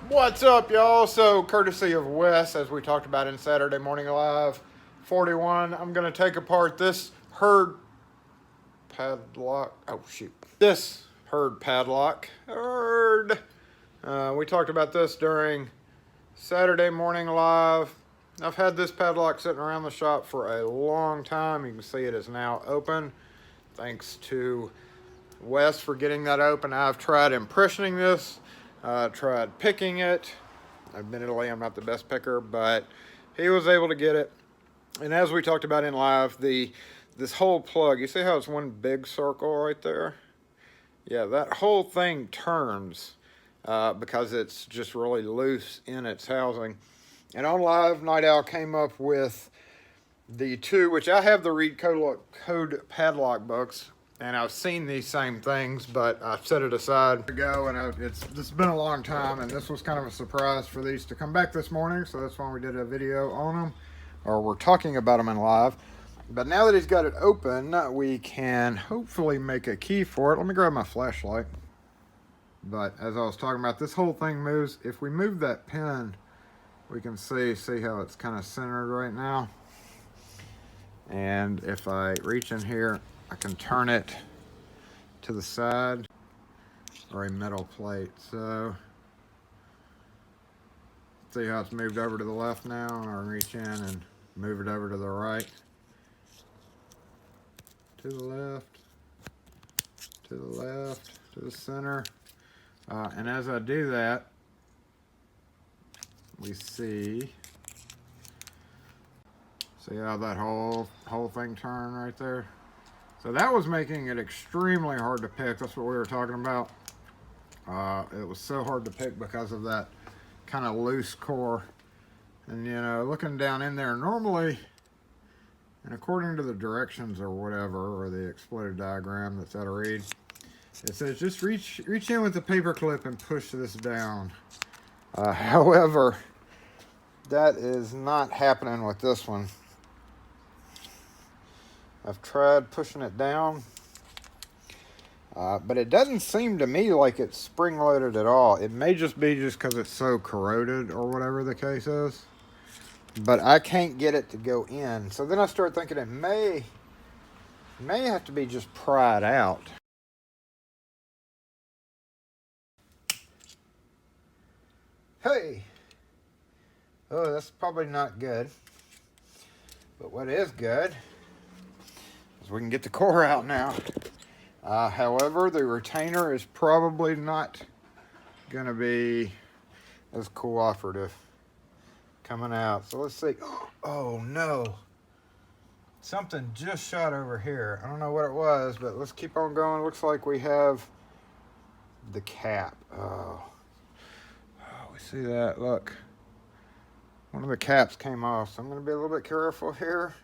What's up, y'all? So, courtesy of Wes, as we talked about in Saturday Morning Live 41, I'm going to take apart this HURD padlock. Oh, shoot. This HURD padlock. HURD. We talked about this during Saturday Morning Live. I've had this padlock sitting around the shop for a long time. You can see it is now open. Thanks to Wes for getting that open. I've tried impressioning this. Tried picking it. Admittedly, I'm not the best picker, but he was able to get it. And as we talked about in live, this whole plug, you see how it's one big circle right there? Yeah, that whole thing turns because it's just really loose in its housing. And on live, Night Owl came up with the two, which I have the Read Code padlock books. And I've seen these same things, but I've set it aside to go, and it's been a long time, and this was kind of a surprise for these to come back this morning, so that's why we did a video on them, or we're talking about them in live. But now that he's got it open, we can hopefully make a key for it. Let me grab my flashlight. But as I was talking about, this whole thing moves. If we move that pin, we can see how it's kind of centered right now. And if I reach in here, I can turn it to the side or a metal plate. So see how it's moved over to the left now, and I can reach in and move it over to the right, to the left, to the left, to the center. And as I do that, we see how that whole thing turned right there. So that was making it extremely hard to pick. That's what we were talking about. It was so hard to pick because of that kind of loose core. And you know, looking down in there, normally, and according to the directions or whatever, or the exploded diagram that's out of read, it says just reach in with the paper clip and push this down. However, that is not happening with this one. I've tried pushing it down, but it doesn't seem to me like it's spring-loaded at all. It may just be because it's so corroded or whatever the case is, but I can't get it to go in. So then I start thinking it may have to be just pried out. Hey! Oh, that's probably not good. But what is good is we can get the core out now. However, the retainer is probably not going to be as cooperative coming out. So let's see. Oh no. Something just shot over here. I don't know what it was, but let's keep on going. Looks like we have the cap. Oh, we see that. Look. One of the caps came off, so I'm going to be a little bit careful here.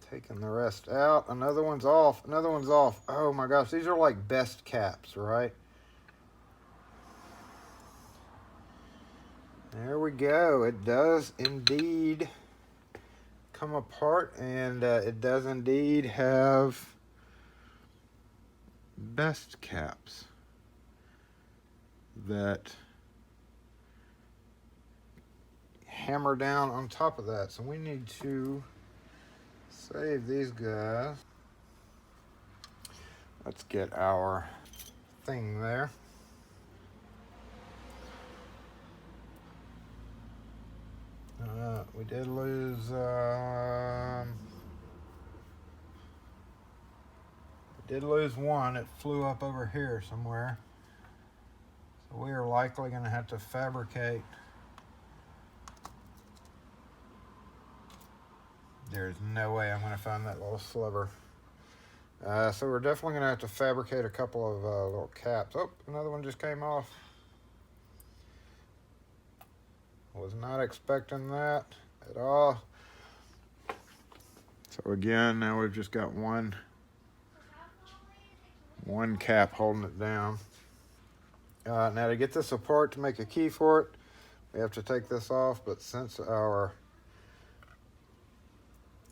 Taking the rest out. Another one's off. Another one's off. Oh my gosh, these are like best caps, right? There we go. It does indeed come apart, and it does indeed have best caps that hammer down on top of that. So we need to save these guys. Let's get our thing there. We did lose one. It flew up over here somewhere. So we are likely going to have to fabricate. There's no way I'm going to find that little sliver. So we're definitely going to have to fabricate a couple of little caps. Oh, another one just came off. Was not expecting that at all. So again, now we've just got one cap holding it down. Now to get this apart to make a key for it, we have to take this off, but since our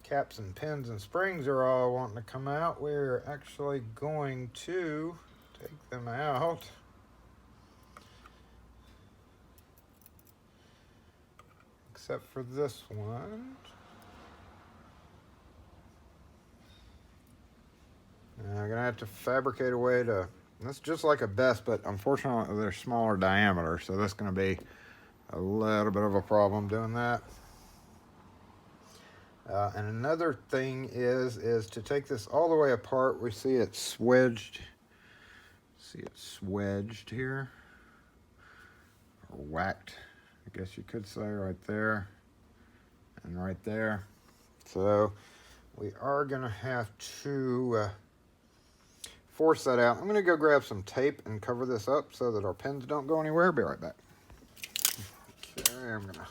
caps and pins and springs are all wanting to come out, we're actually going to take them out except for this one. And I'm gonna have to fabricate a way to, that's just like a vest, but unfortunately they're smaller diameter, so that's gonna be a little bit of a problem doing that. And another thing is to take this all the way apart. We see it swedged. See it swedged here, or whacked, I guess you could say, right there and right there. So we are gonna have to force that out. I'm gonna go grab some tape and cover this up so that our pins don't go anywhere. Be right back. Okay, I'm gonna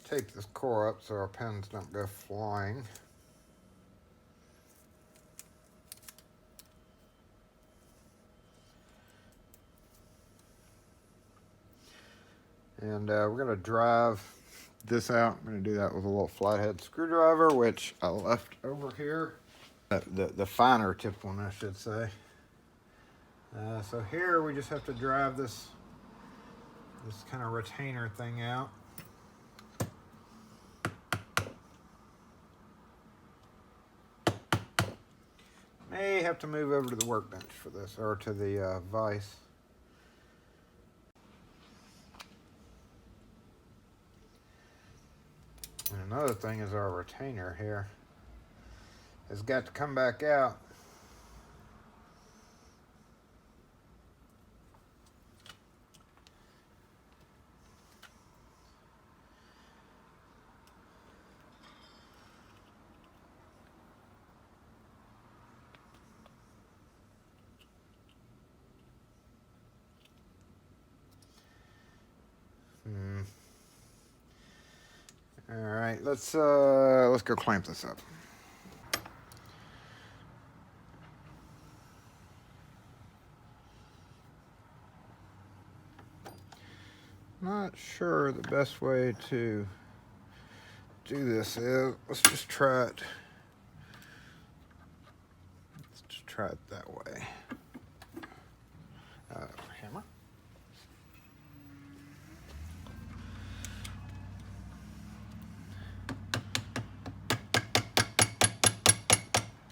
tape this core up so our pins don't go flying. And we're gonna drive this out. I'm gonna do that with a little flathead screwdriver, which I left over here. The finer tip one, I should say. So here we just have to drive this kind of retainer thing out. May have to move over to the workbench for this, or to the vise. And another thing is our retainer here has got to come back out. All right, let's go clamp this up. Not sure the best way to do this is, let's just try it. Let's just try it that way. Hammer.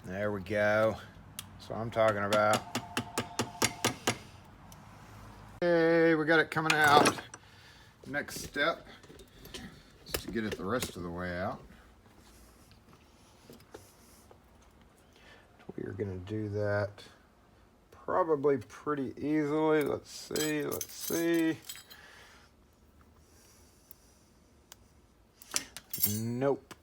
There we go. That's what I'm talking about. Okay, we got it coming out. Next step is to get it the rest of the way out. We are going to do that probably pretty easily. Let's see. Nope.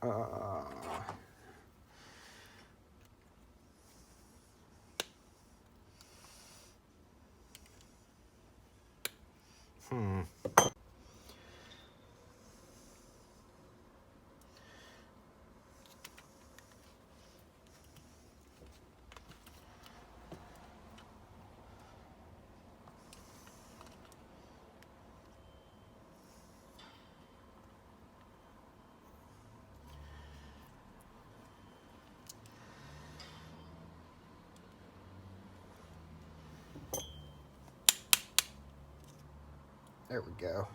There we go.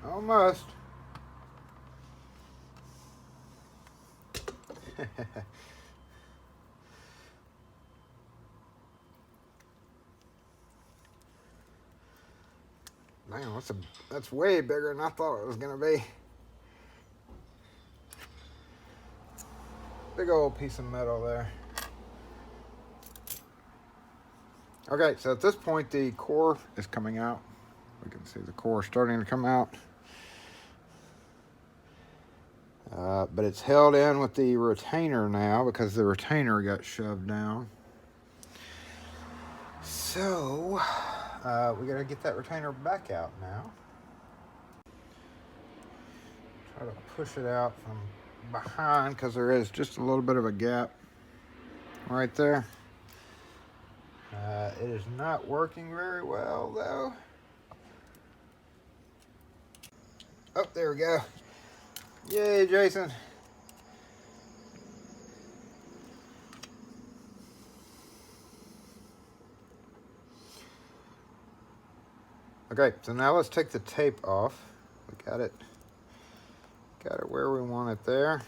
Almost. Man, that's way bigger than I thought it was gonna be. Big old piece of metal there. Okay, so at this point the core is coming out. We can see the core starting to come out. But it's held in with the retainer now because the retainer got shoved down. So we gotta get that retainer back out now. Try to push it out from behind because there is just a little bit of a gap right there. It is not working very well though. Oh, there we go. Yay, Jason. Okay, so now let's take the tape off. We got it where we want it there.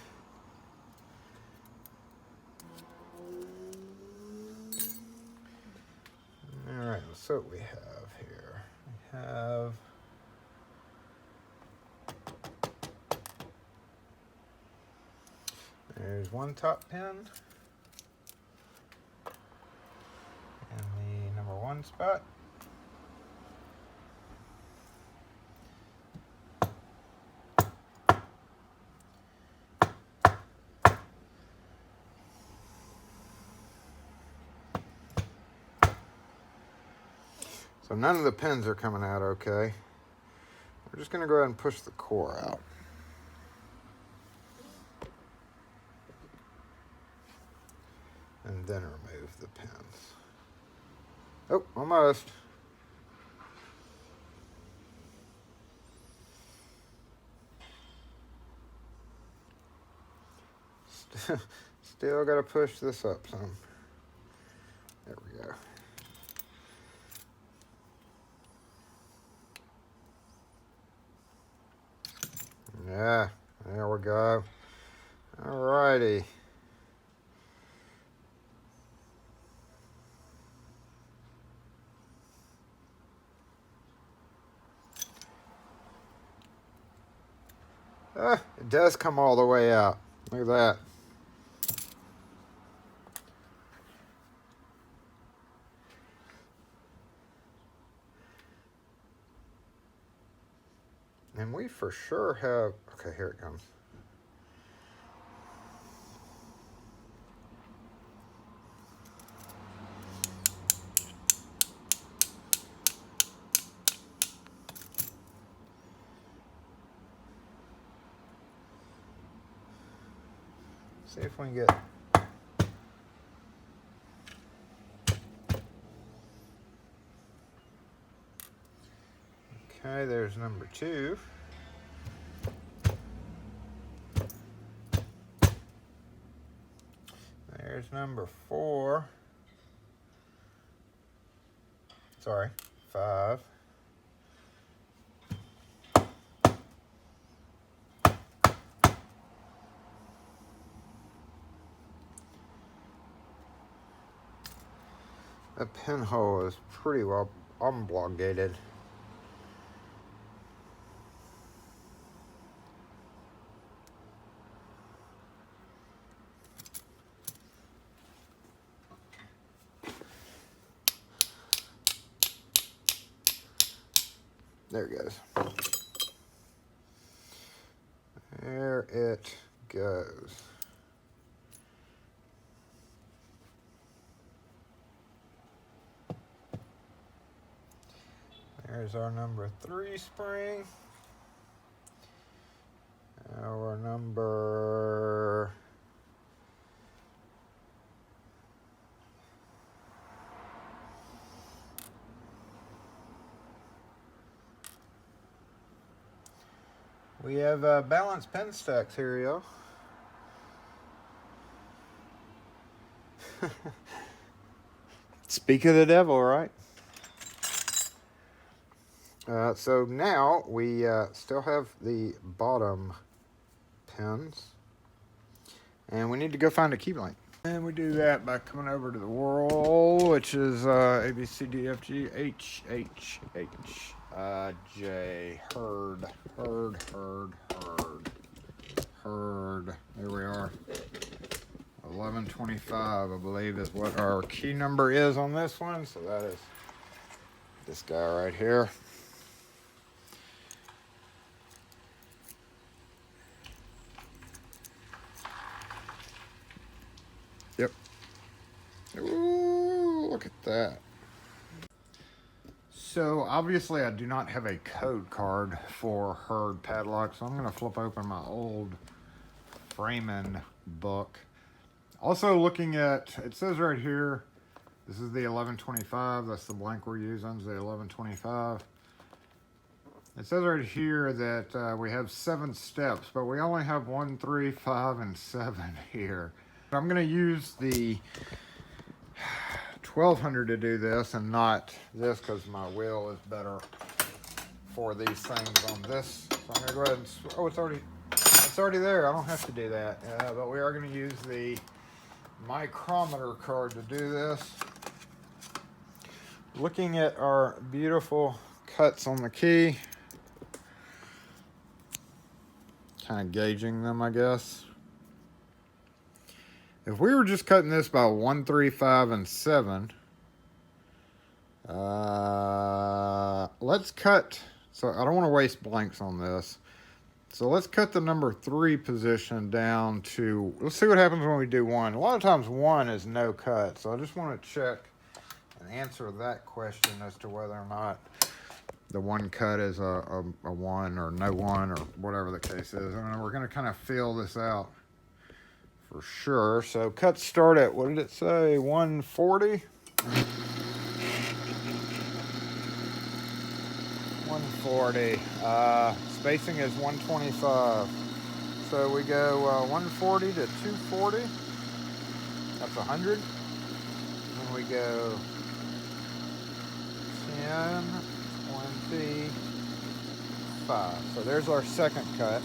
All right, so what we have here, we have there's one top pin in the number 1 spot. So none of the pins are coming out okay. We're just going to go ahead and push the core out. And then remove the pins. Oh, almost. Still got to push this up some. There we go. Yeah, there we go. All righty. It does come all the way out. Look at that. And we for sure have, okay, here it comes. See if we can get okay, there's number 2. There's number 4. Sorry, 5. That pinhole is pretty well oblongated. There it goes. There it goes. There's our number 3 spring. Our number we have balanced pin stacks here, y'all. Speak of the devil, right? So now we still have the bottom pins, and we need to go find a key blank. And we do that by coming over to the whirl, which is A, B, C, D, F, G, H, H, H, J, HURD, HURD, HURD, HURD, HURD. There we are. 1125, I believe, is what our key number is on this one. So that is this guy right here. Yep. Ooh, look at that. So obviously I do not have a code card for HURD padlock, so I'm going to flip open my old framing book. Also looking at, it says right here, this is the 1125, that's the blank we're using, is the 1125. It says right here that we have 7 steps, but we only have 1, 3, 5, and 7 here. I'm going to use the 1200 to do this and not this because my wheel is better for these things on this. So I'm gonna go ahead and, oh, it's already there. I don't have to do that. But we are gonna use the micrometer card to do this. Looking at our beautiful cuts on the key, kind of gauging them, I guess. If we were just cutting this by 1, 3, 5, and 7, let's cut, so I don't want to waste blanks on this. So let's cut the number 3 position down to, let's see what happens when we do 1. A lot of times 1 is no cut, so I just want to check and answer that question as to whether or not the 1 cut is a 1 or no 1 or whatever the case is. And we're going to kind of feel this out for sure. So cuts start at, what did it say, 140? 140. Spacing is 125. So we go 140 to 240. That's 100. And we go 10, 25. So there's our second cut.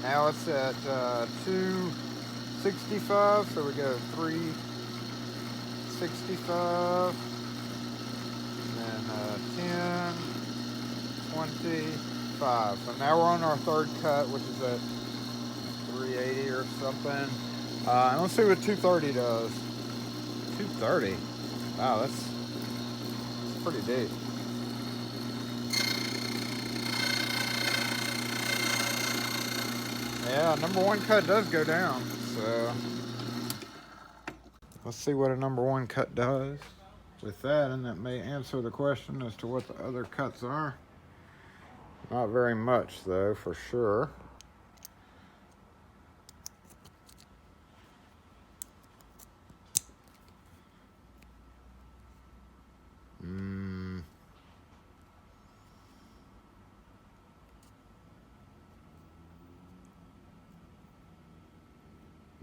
Now it's at 265. So we go 365. And 10, 25. So now we're on our third cut, which is at 380 or something. And let's see what 230 does. 230. Wow, that's pretty deep. Yeah, number 1 cut does go down. So let's see what a number 1 cut does with that, and that may answer the question as to what the other cuts are. Not very much, though, for sure.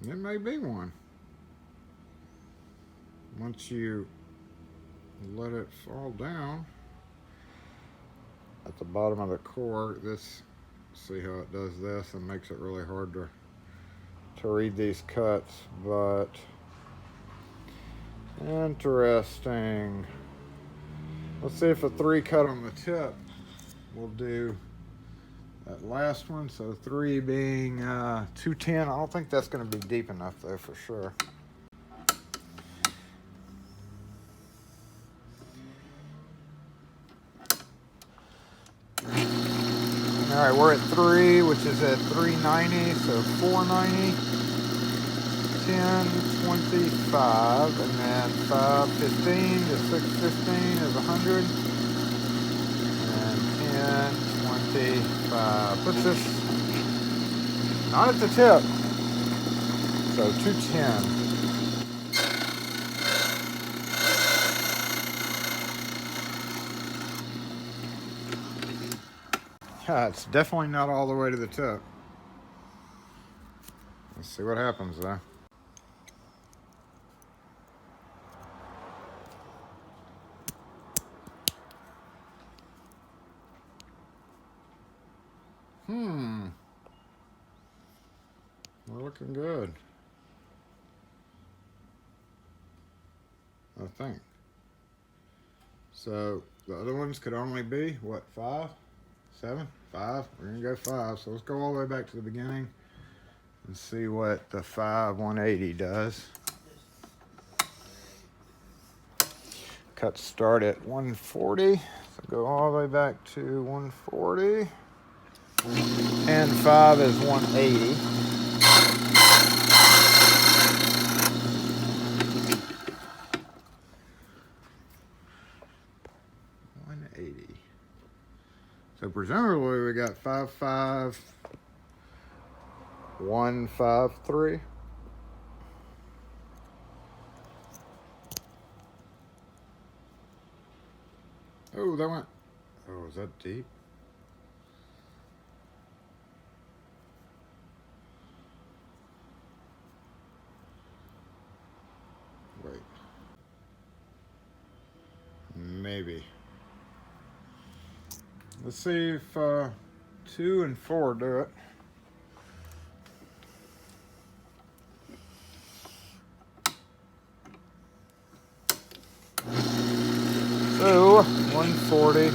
It may be 1. Once you let it fall down at the bottom of the core, this, see how it does this and makes it really hard to read these cuts, but interesting. Let's see if a 3 cut on the tip will do that last one. So 3 being 210. I don't think that's going to be deep enough though, for sure. All right, we're at 3, which is at 390, so 490, 10, 25, and then 515 to 615 is 100, and 10, 25. Puts this not at the tip, so 210. Yeah, it's definitely not all the way to the tip. Let's see what happens though. We're looking good, I think. So the other ones could only be, what, 5? 7? 5? We're gonna go 5. So let's go all the way back to the beginning and see what the 5 180 does. Cuts start at 140. So go all the way back to 140. And 5 is 180. So presumably we got 5, 5, 1, 5, 3. Oh, that went. Oh, is that deep? Wait. Maybe. Let's see if 2 and 4 do it. So 140,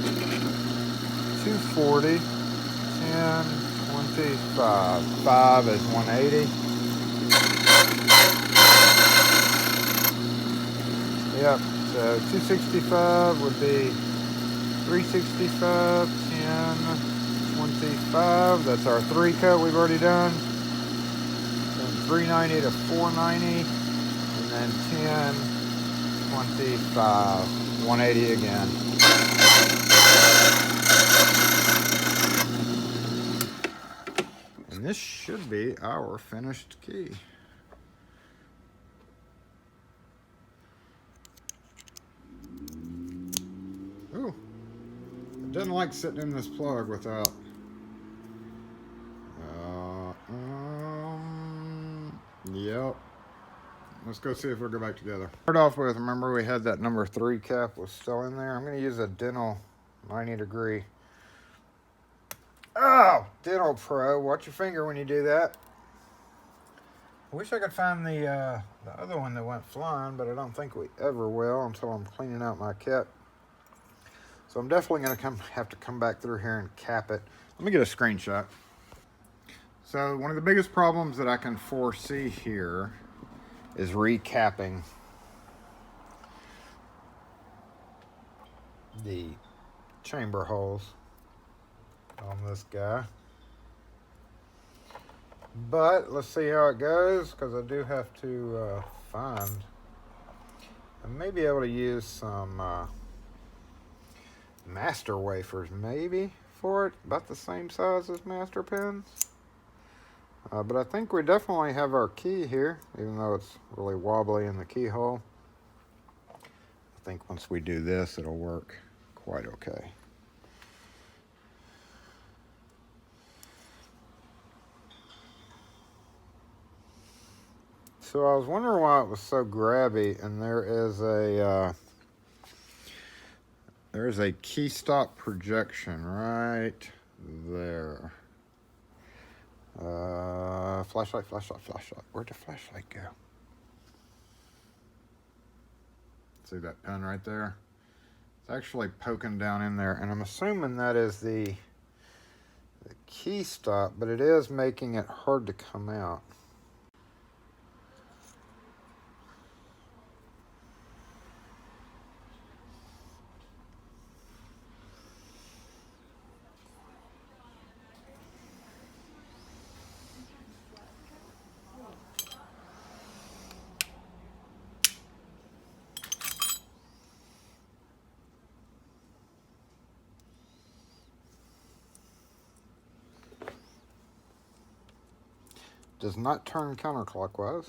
240, 10, 25. 5 is 180. Yep, so 265 would be 365, 10, 25. That's our 3 cut we've already done. Then 390 to 490, and then 10, 25, 180 again. And this should be our finished key. Ooh, it doesn't like sitting in this plug without. Yep. Let's go see if we'll go back together. Start off with, remember we had that number 3 cap was still in there. I'm going to use a dental 90 degree. Oh, Dental Pro. Watch your finger when you do that. I wish I could find the other one that went flying, but I don't think we ever will until I'm cleaning out my kit. So I'm definitely going to have to come back through here and cap it. Let me get a screenshot. So one of the biggest problems that I can foresee here is recapping the chamber holes on this guy. But let's see how it goes, because I do have to find. I may be able to use some master wafers maybe for it, about the same size as master pins. But I think we definitely have our key here, even though it's really wobbly in the keyhole. I think once we do this, it'll work quite okay. So I was wondering why it was so grabby, and there is a key stop projection right there. Flashlight. Where'd the flashlight go? See that pin right there? It's actually poking down in there, and I'm assuming that is the key stop, but it is making it hard to come out. Does not turn counterclockwise.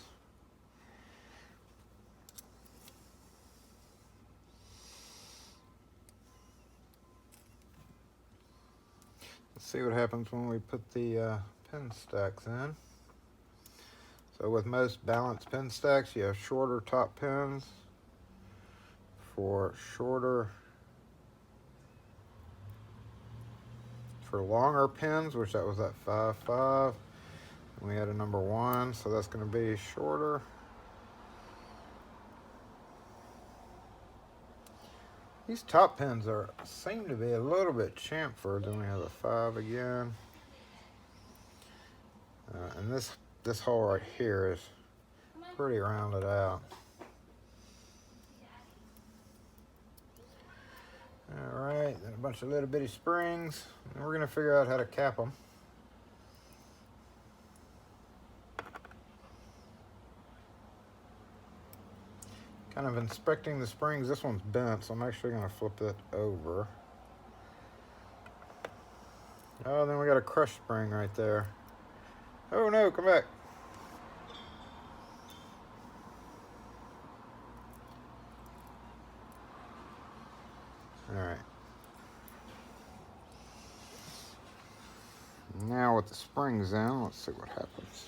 Let's see what happens when we put the pin stacks in. So with most balanced pin stacks, you have shorter top pins for longer pins, which that was that 5.5. We had a number 1, so that's going to be shorter. These top pins seem to be a little bit chamfered. Then we have a 5 again, and this hole right here is pretty rounded out. All right, then a bunch of little bitty springs, and we're going to figure out how to cap them. Kind of inspecting the springs. This one's bent, so I'm actually going to flip it over. Oh, then we got a crush spring right there. Oh no, come back. All right. Now with the springs in, let's see what happens.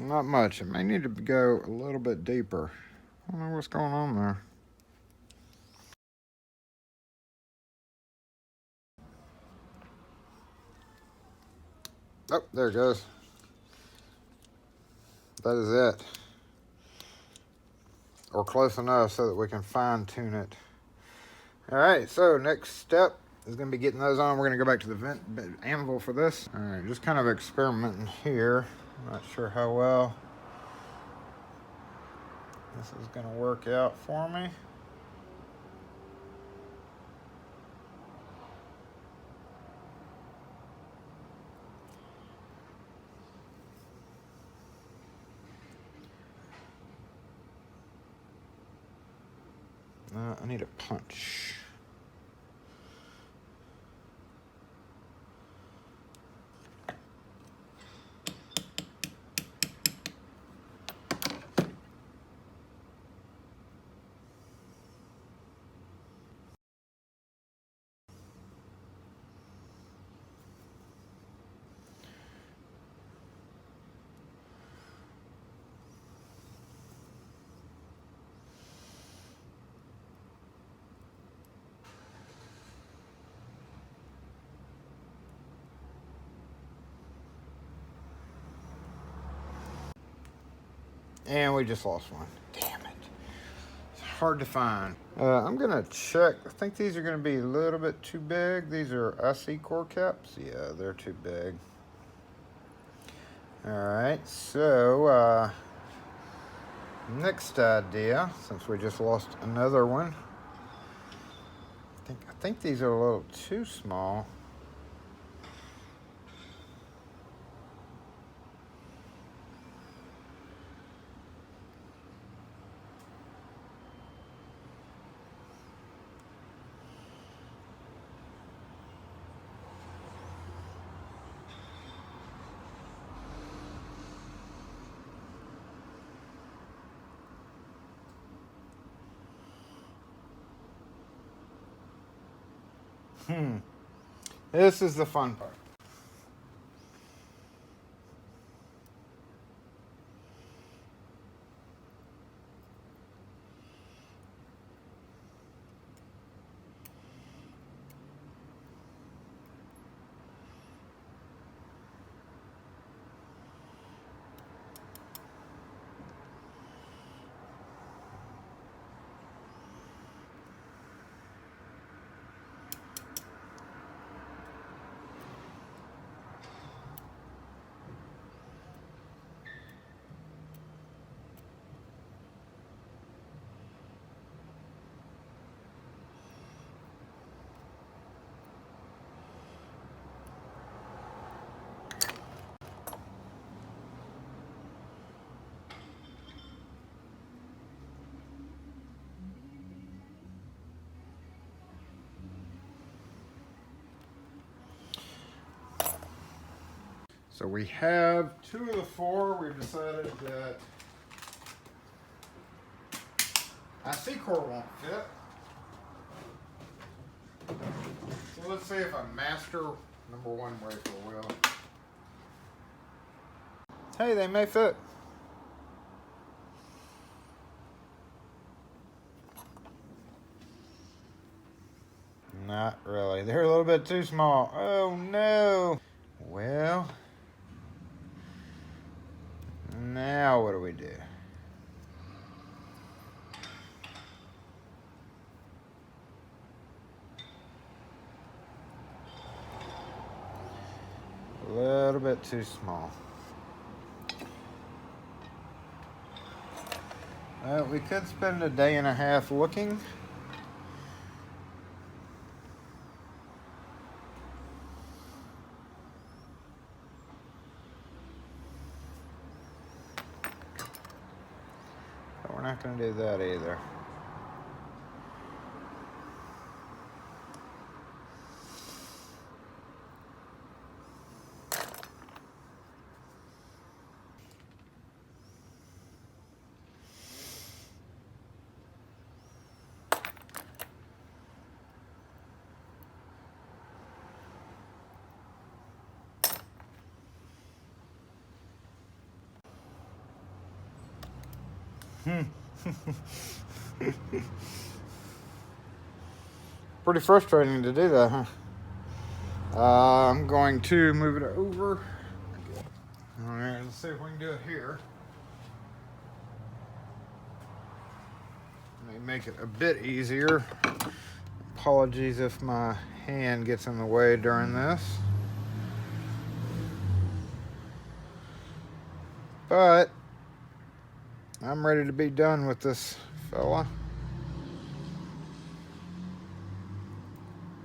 Not much. It may need to go a little bit deeper. I don't know what's going on there. Oh, there it goes. That is it. Or close enough so that we can fine tune it. All right, so next step is going to be getting those on. We're going to go back to the anvil for this. All right, just kind of experimenting here. Not sure how well this is going to work out for me. I need a punch. And we just lost one. Damn it. It's hard to find. I'm going to check. I think these are going to be a little bit too big. These are IC core caps. Yeah, they're too big. All right, so next idea, since we just lost another one, I think these are a little too small. This is the fun part. So we have 2 of the 4. We've decided that IC core won't fit. So let's see if a master #1 wafer will. Hey, they may fit. Not really. They're a little bit too small. Oh no. Well, now what do we do? A little bit too small. We could spend a day and a half looking. But we're not going to do that either. Pretty frustrating to do that, huh? I'm going to move it over. All right, let's see if we can do it here. Let me make it a bit easier. Apologies if my hand gets in the way during this. But I'm ready to be done with this fella.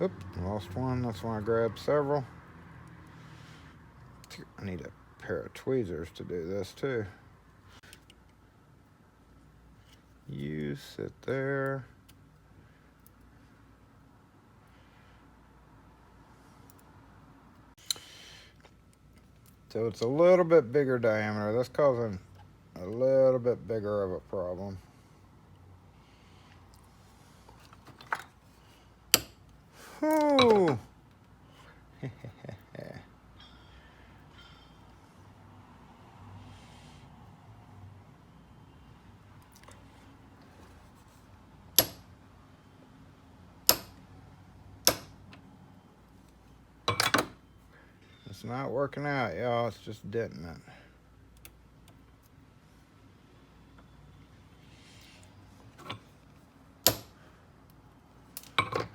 Oop, lost one. That's why I grabbed several. I need a pair of tweezers to do this too. You sit there. So it's a little bit bigger diameter. That's causing a little bit bigger of a problem. Ooh. It's not working out, y'all. It's just denting it.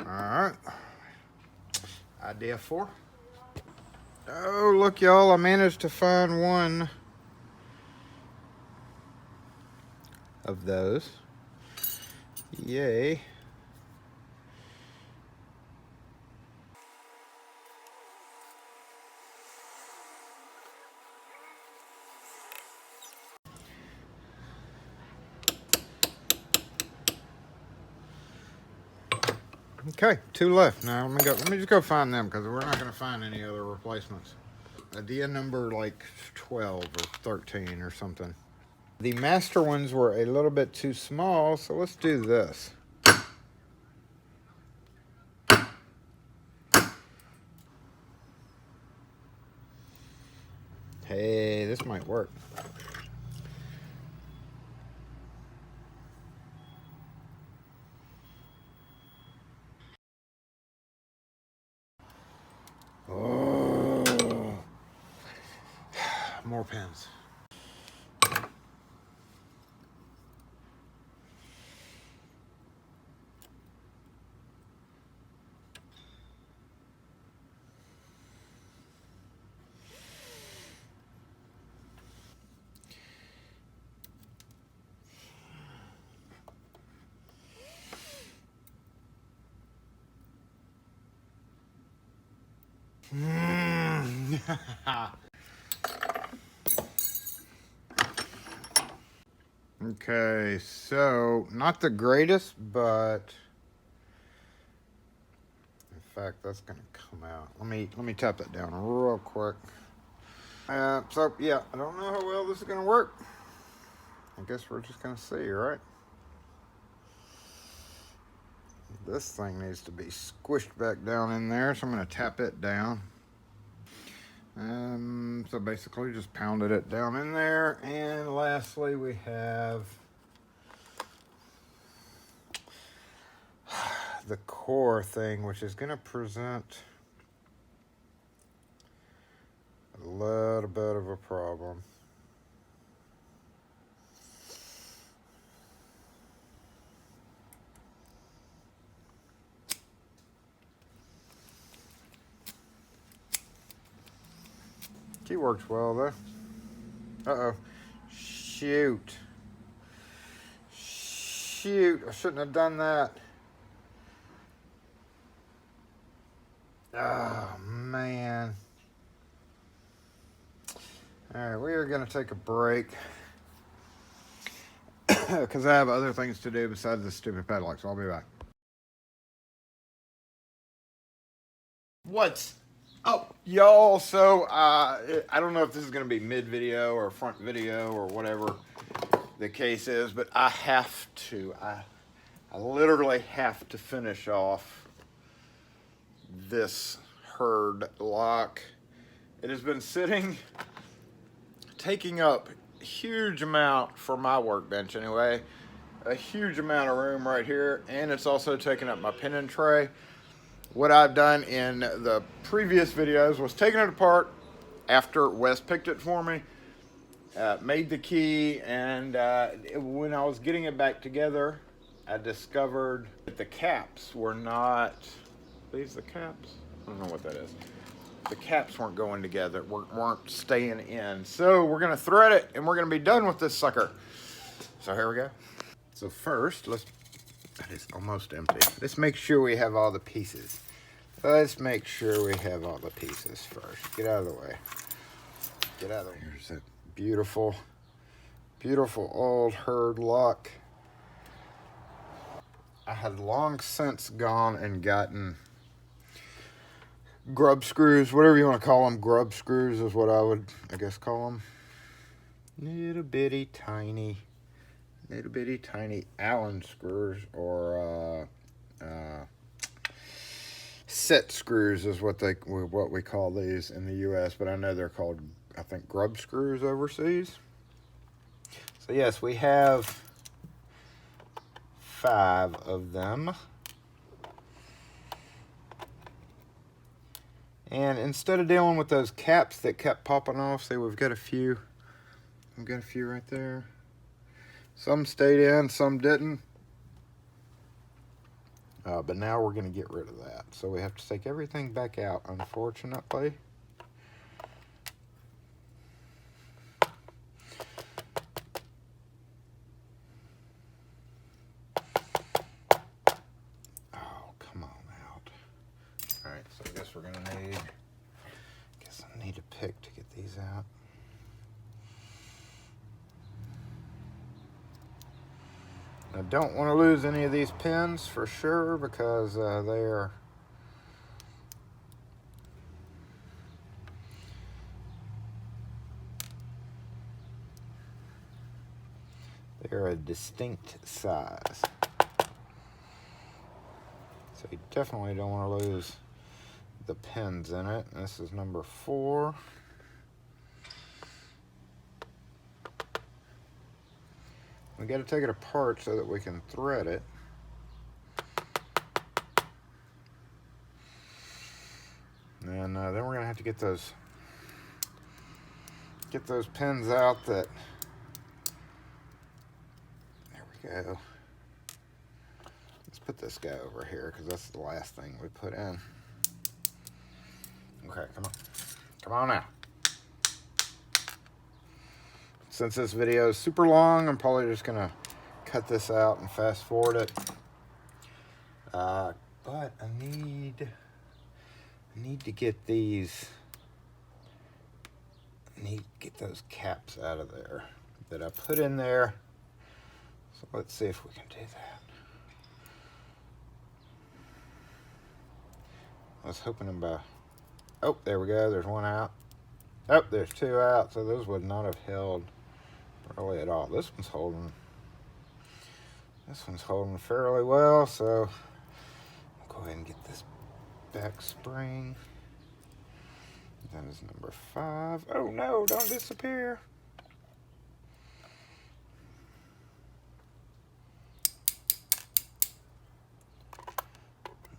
Alright. Idea 4. Oh, look, y'all. I managed to find one of those. Yay. Okay, 2 left. Now let me just go find them because we're not going to find any other replacements. Idea number like 12 or 13 or something. The master ones were a little bit too small, so let's do this. Hey, this might work. Oh, more pens. Okay, so not the greatest, but in fact, that's gonna come out. Let me tap that down real quick. So yeah, I don't know how well this is gonna work. I guess we're just gonna see, right? This thing needs to be squished back down in there, so I'm gonna tap it down. So basically just pounded it down in there. And lastly, we have the core thing, which is going to present a little bit of a problem. She works well though. Uh-oh. Shoot. I shouldn't have done that. Oh, man. Alright, we are going to take a break. Because I have other things to do besides this stupid padlock, so I'll be back. What? Oh, y'all, so I don't know if this is going to be mid-video or front video or whatever the case is, but I have to. I literally have to finish off this HURD lock. It has been sitting, taking up huge amount for my workbench anyway. A huge amount of room right here, and it's also taking up my pinning tray. What I've done in the previous videos was taking it apart after Wes picked it for me, made the key, and when I was getting it back together, I discovered that the caps were not, these the caps? I don't know what that is. The caps weren't going together, weren't staying in. So we're gonna thread it and we're gonna be done with this sucker. So here we go. So first, that is almost empty. Let's make sure we have all the pieces. Let's make sure we have all the pieces first. Get out of the way. Get out of the way. Here's that beautiful, beautiful old HURD lock. I had long since gone and gotten grub screws, whatever you want to call them. Grub screws is what I would, I guess, call them. Little bitty tiny Allen screws, or set screws is what we call these in the U.S., but I know they're called, I think, grub screws overseas. So yes, we have 5 of them. And instead of dealing with those caps that kept popping off, see, we've got a few. We've got a few right there. Some stayed in, some didn't. But now we're going to get rid of that. So we have to take everything back out, unfortunately. Oh, come on out. Alright, so I guess we're going to need, I need a pick to get these out. I don't want to lose any of these pins for sure, because they're a distinct size. So you definitely don't want to lose the pins in it. This is number 4. We got to take it apart so that we can thread it. And then we're going to have to get those pins out that, there we go. Let's put this guy over here because that's the last thing we put in. Okay, come on. Come on now. Since this video is super long, I'm probably just gonna cut this out and fast forward it. But I need to get these. I need to get those caps out of there that I put in there. So let's see if we can do that. I was hoping about. Oh, there we go. There's one out. Oh, there's 2 out. So those would not have held really at all. This one's holding fairly well, so I'll go ahead and get this back spring. That is number 5. Oh no, don't disappear.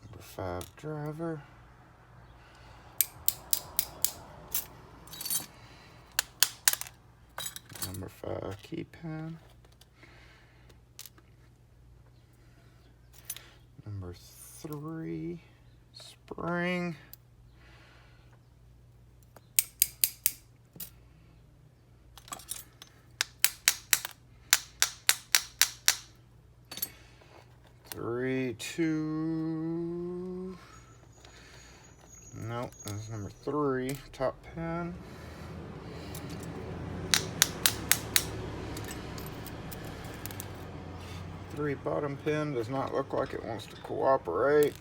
Number 5 driver. Number 5 key pin. Number 3 spring. Three, 2. Nope, that's number 3 top pin. Three bottom pin does not look like it wants to cooperate.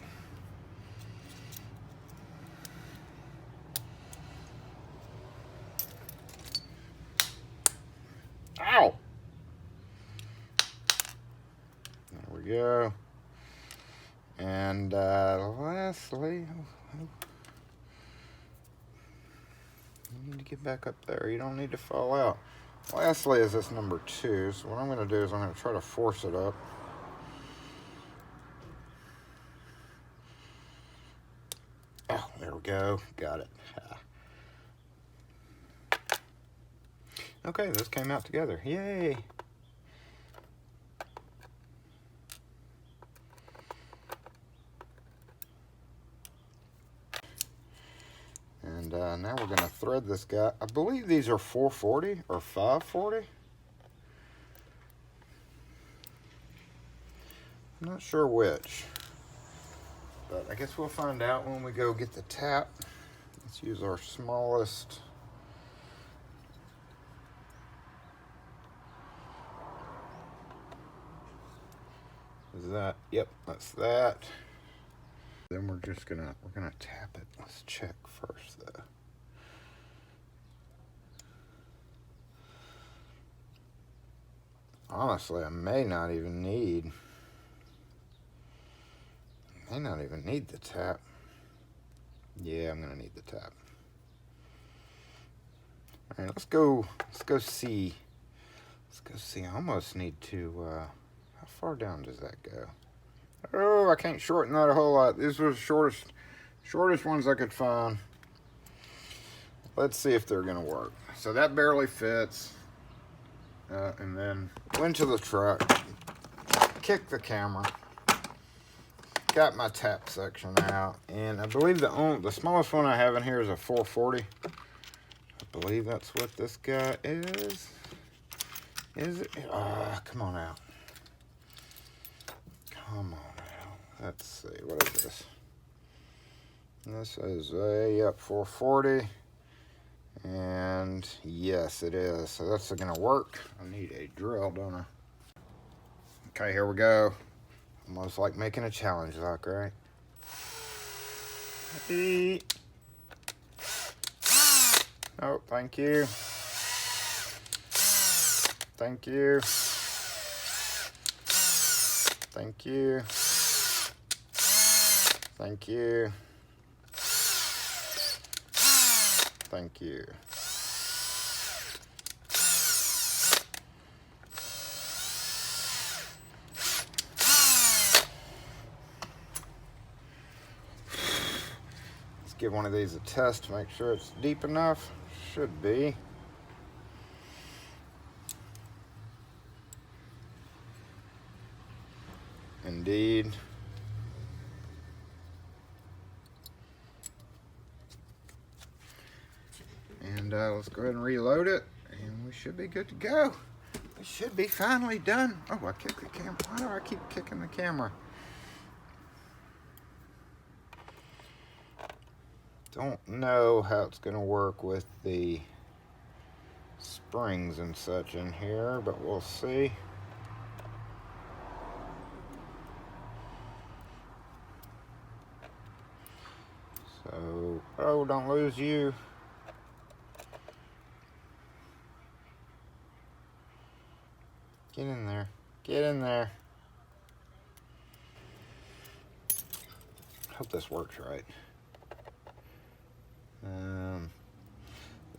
Ow! There we go. And lastly, you need to get back up there. You don't need to fall out. Lastly is this number 2. So what I'm going to do is I'm going to try to force it up. Oh, there we go. Got it. Okay, this came out together. Yay! And now we're going to thread this guy. I believe these are 440 or 540. I'm not sure which. But I guess we'll find out when we go get the tap. Let's use our smallest. Is that? Yep, that's that. Then we're gonna tap it. Let's check first though. Honestly, I may not even need the tap. Yeah, I'm gonna need the tap. All right, let's go see. Let's go see. I almost need to, how far down does that go? Oh, I can't shorten that a whole lot. These were the shortest ones I could find. Let's see if they're gonna work. So that barely fits. And then went to the truck, kicked the camera, got my tap section out, and I believe the smallest one I have in here is a 440. I believe that's what this guy is. Is it? Come on out. Come on out. Let's see, what is this? This is a, yep, 440. And yes, it is. So that's gonna work. I need a drill, don't I? Okay, here we go. Almost like making a challenge lock, right? Oh, thank you. Thank you. Thank you. Thank you. Thank you. Let's give one of these a test to make sure it's deep enough. Should be. Indeed. And let's go ahead and reload it, and we should be good to go. We should be finally done. Oh, I kicked the camera. Why do I keep kicking the camera? Don't know how it's going to work with the springs and such in here, but we'll see. So, oh, don't lose you. Get in there. Get in there. Hope this works right. The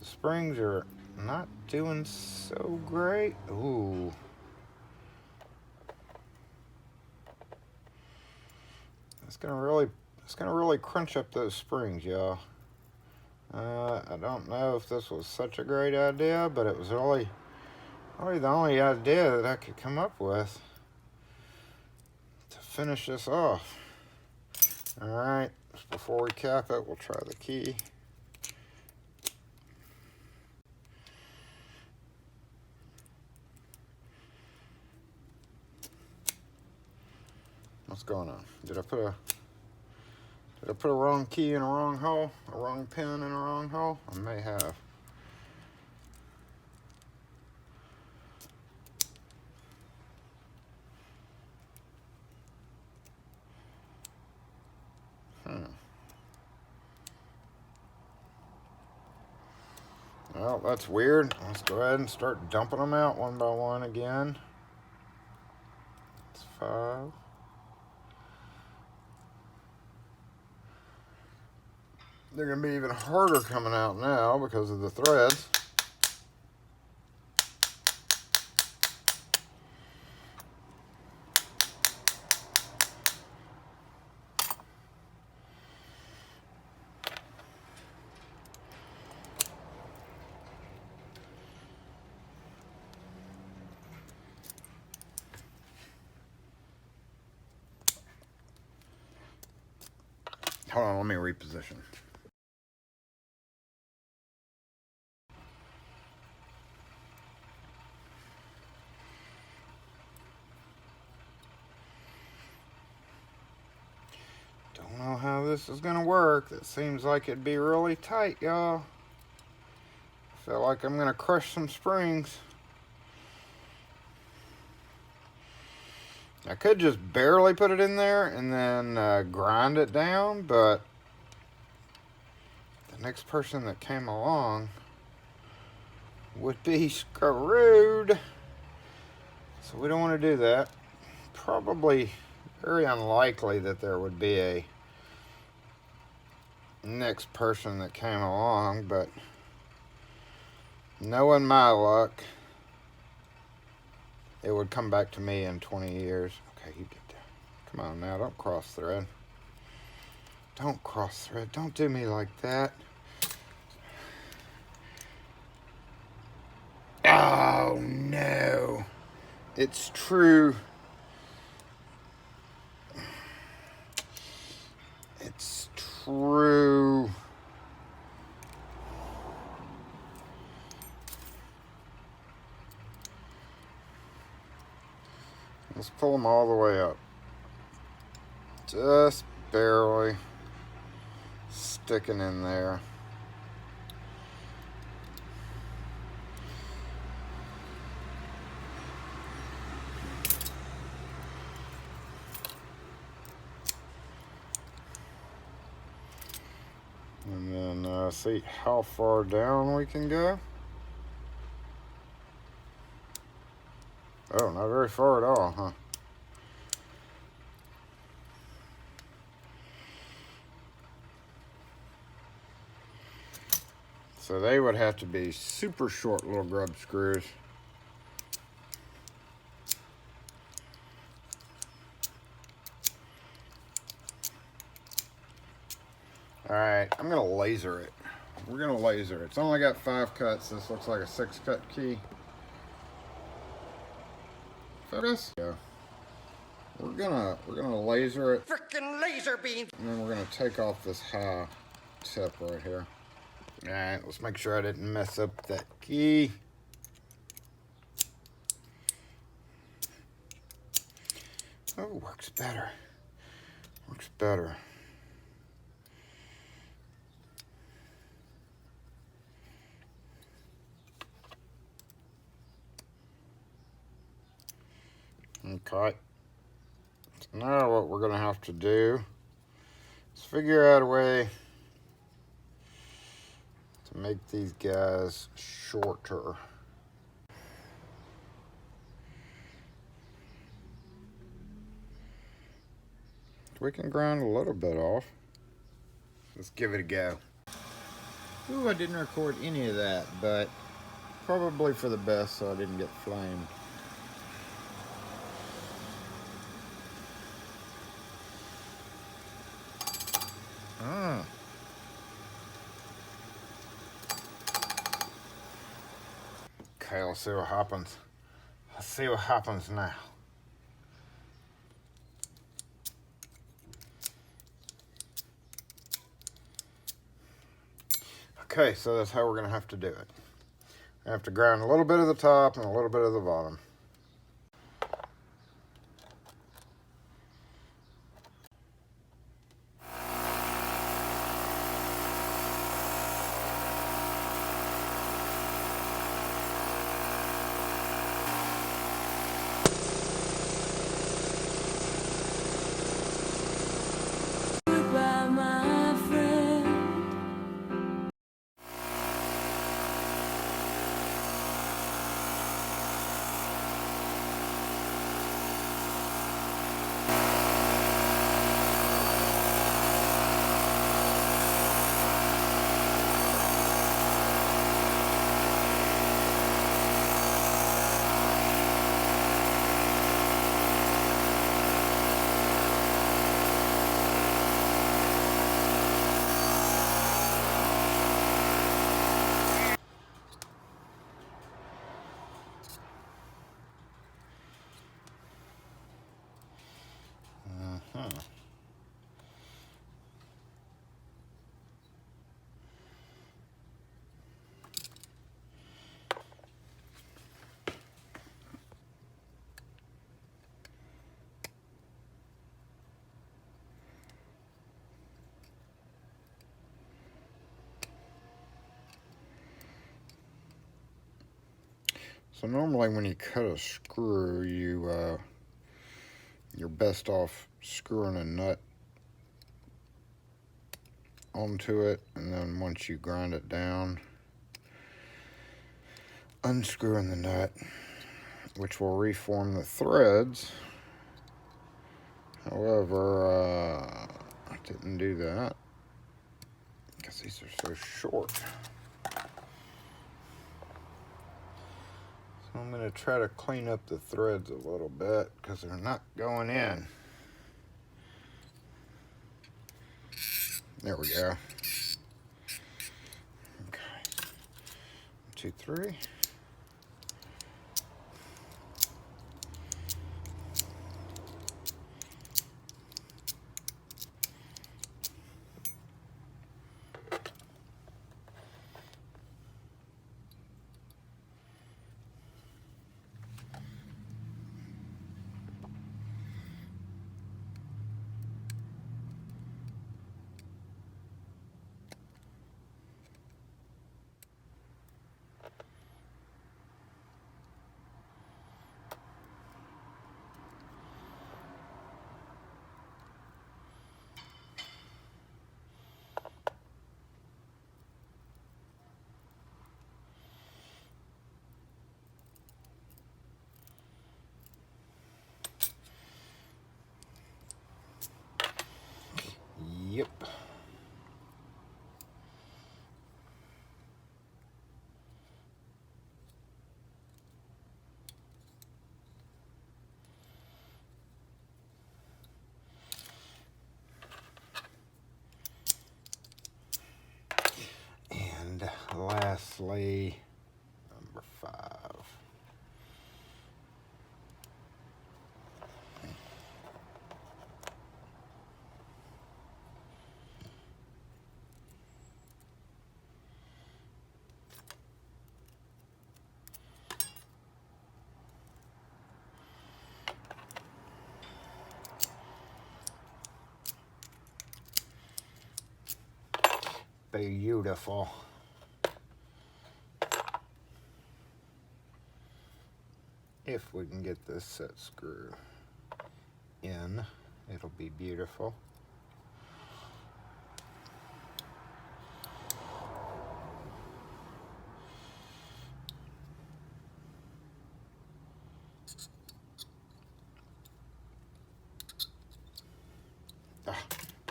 springs are not doing so great. Ooh. It's gonna really crunch up those springs, y'all. I don't know if this was such a great idea, but it was really the only idea that I could come up with to finish this off. All right, before we cap it, we'll try the key. What's going on? Did I put a wrong key in a wrong hole? A wrong pin in a wrong hole? I may have. Well, that's weird. Let's go ahead and start dumping them out one by one again. It's 5. They're going to be even harder coming out now because of the threads. Hold on, let me reposition. Don't know how this is gonna work. It seems like it'd be really tight, y'all. I feel like I'm gonna crush some springs. I could just barely put it in there and then grind it down, but the next person that came along would be screwed. So we don't want to do that. Probably very unlikely that there would be a next person that came along, but knowing my luck, it would come back to me in 20 years. Okay, you get there. Come on now, don't cross thread. Don't cross thread. Don't do me like that. Oh no. It's true. It's true. Let's pull them all the way up. Just barely sticking in there. And then see how far down we can go. Oh, not very far at all, huh? So they would have to be super short little grub screws. All right, I'm gonna laser it. We're gonna laser it. It's only got 5 cuts. This looks like a 6-cut key. Focus. Yeah. We're gonna laser it. Frickin' laser beam. And then we're gonna take off this high tip right here. All right, let's make sure I didn't mess up that key. Oh, works better. Works better. Okay. So now what we're gonna have to do is figure out a way to make these guys shorter. We can grind a little bit off. Let's give it a go. Ooh, I didn't record any of that, but probably for the best so I didn't get flamed. Okay, let's see what happens. Let's see what happens now. Okay, so that's how we're gonna have to do it. I have to grind a little bit of the top and a little bit of the bottom. So normally when you cut a screw, you're best off screwing a nut onto it, and then once you grind it down, unscrewing the nut, which will reform the threads. However, I didn't do that because these are so short. So I'm going to try to clean up the threads a little bit because they're not going in. There we go. Okay. 1, 2, 3. Yep. And lastly, number 5. Beautiful. If we can get this set screw in, it'll be beautiful. Ah,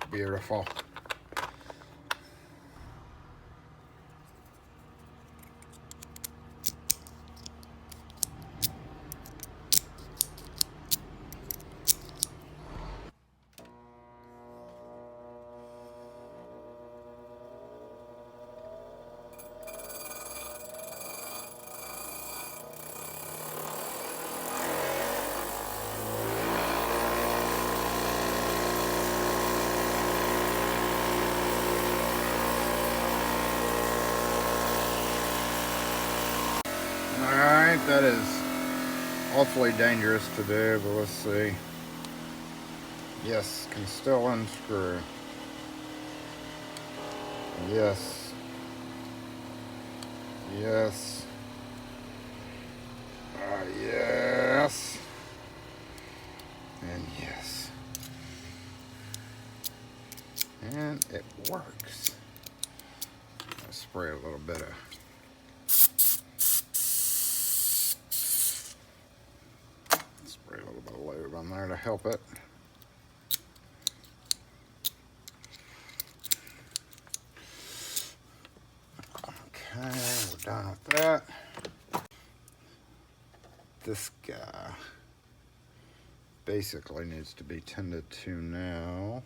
beautiful. Alright, that is awfully dangerous to do, but let's see. Yes, can still unscrew. Yes. Yes. Yes. And yes. And it works. I'll spray a little bit of lube on there to help it. Okay, we're done with that. This guy basically needs to be tended to now.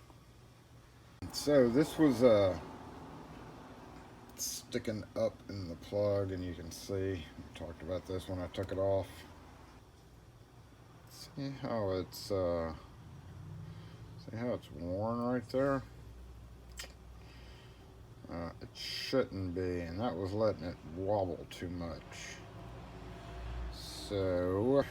So this was sticking up in the plug, and you can see, we talked about this when I took it off. See how it's worn right there? It shouldn't be, and that was letting it wobble too much. So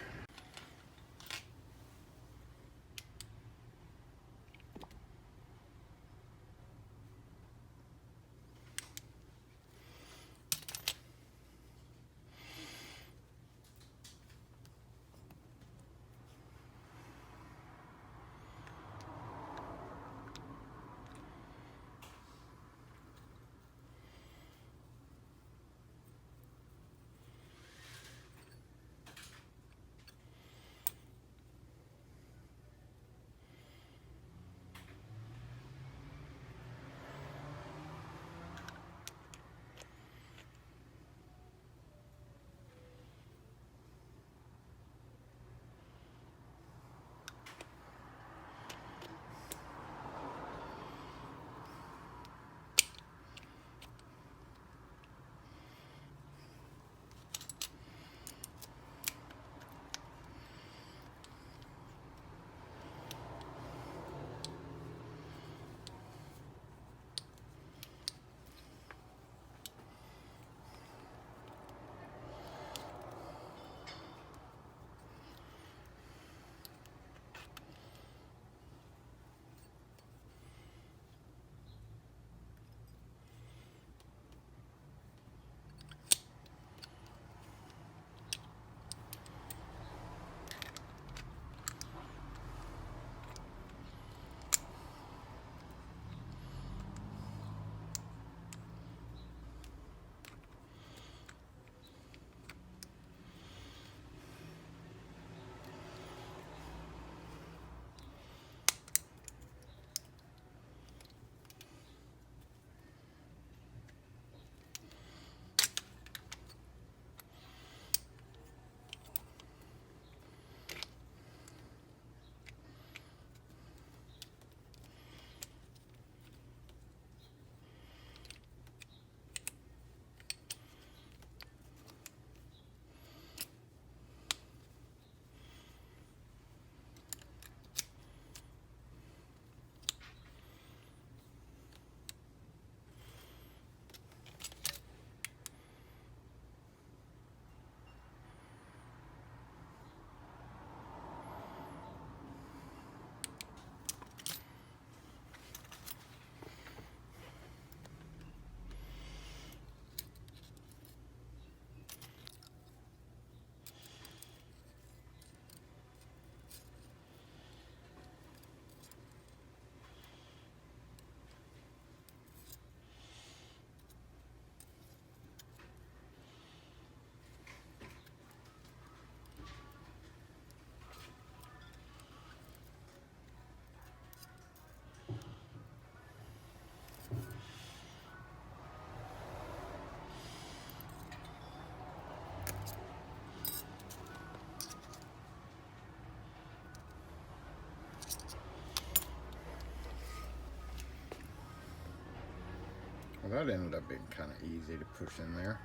that ended up being kind of easy to push in there.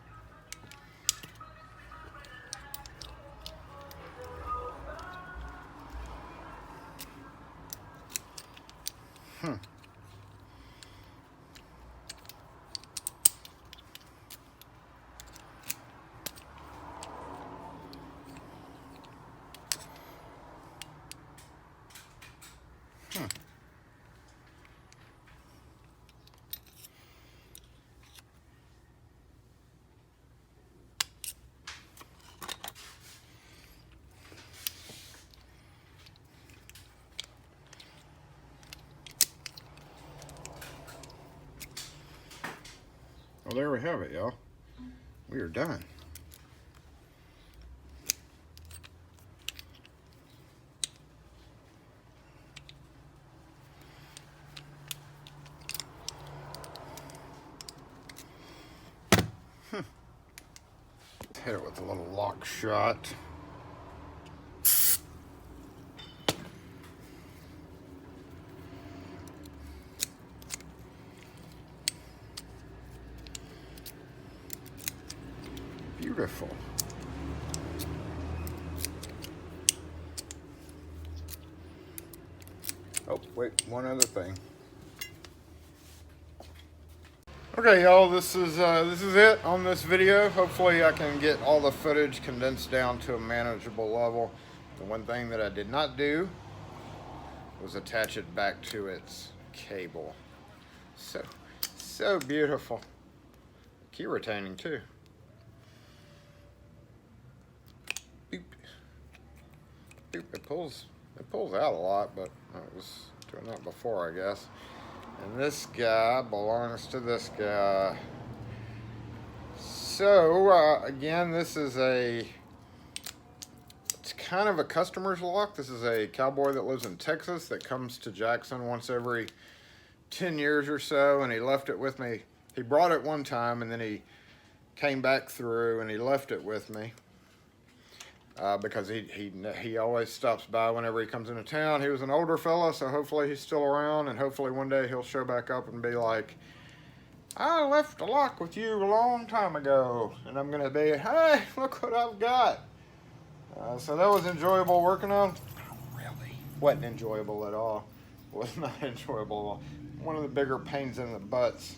Well, there we have it, y'all. We are done. Hit it with a little lock shot. Beautiful. Oh, wait, one other thing. Okay, y'all, this is it on this video. Hopefully I can get all the footage condensed down to a manageable level. The one thing that I did not do was attach it back to its cable. So beautiful. Key retaining too. Boop. Boop. It pulls out a lot, but I was doing that before, I guess. And this guy belongs to this guy. So, again, this is it's kind of a customer's lock. This is a cowboy that lives in Texas that comes to Jackson once every 10 years or so, and he left it with me. He brought it one time, and then he came back through, and he left it with me. Because he always stops by whenever he comes into town. He was an older fella, so hopefully he's still around, and hopefully one day he'll show back up and be like, I left a lock with you a long time ago. And I'm gonna be, hey, look what I've got. So that was enjoyable working on. Really? Wasn't enjoyable at all. Was not enjoyable at all. One of the bigger pains in the butts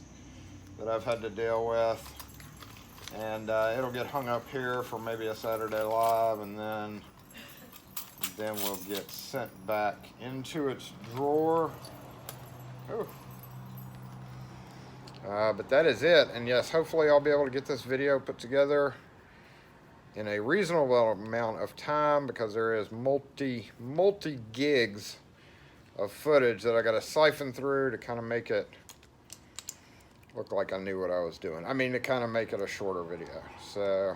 that I've had to deal with. And it'll get hung up here for maybe a Saturday Live, and then we'll get sent back into its drawer. But that is it, and yes, hopefully I'll be able to get this video put together in a reasonable amount of time, because there is multi gigs of footage that I got to siphon through to kind of make it look like I knew what I was doing. I mean, to kind of make it a shorter video. So,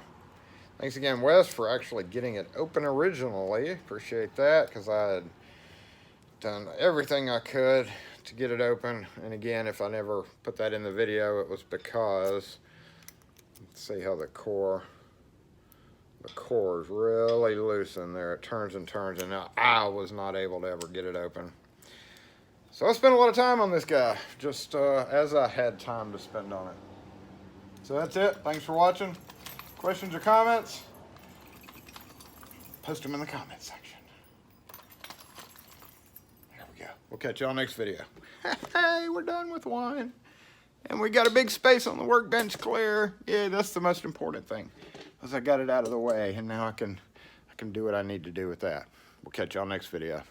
thanks again, Wes, for actually getting it open originally. Appreciate that, because I had done everything I could to get it open. And again, if I never put that in the video, it was because, let's see how the core is really loose in there. It turns and turns, and I was not able to ever get it open. So I spent a lot of time on this guy, just as I had time to spend on it. So that's it. Thanks for watching. Questions or comments? Post them in the comments section. There we go. We'll catch y'all next video. Hey, we're done with one. And we got a big space on the workbench clear. Yeah, that's the most important thing, because I got it out of the way, and now I can do what I need to do with that. We'll catch y'all next video.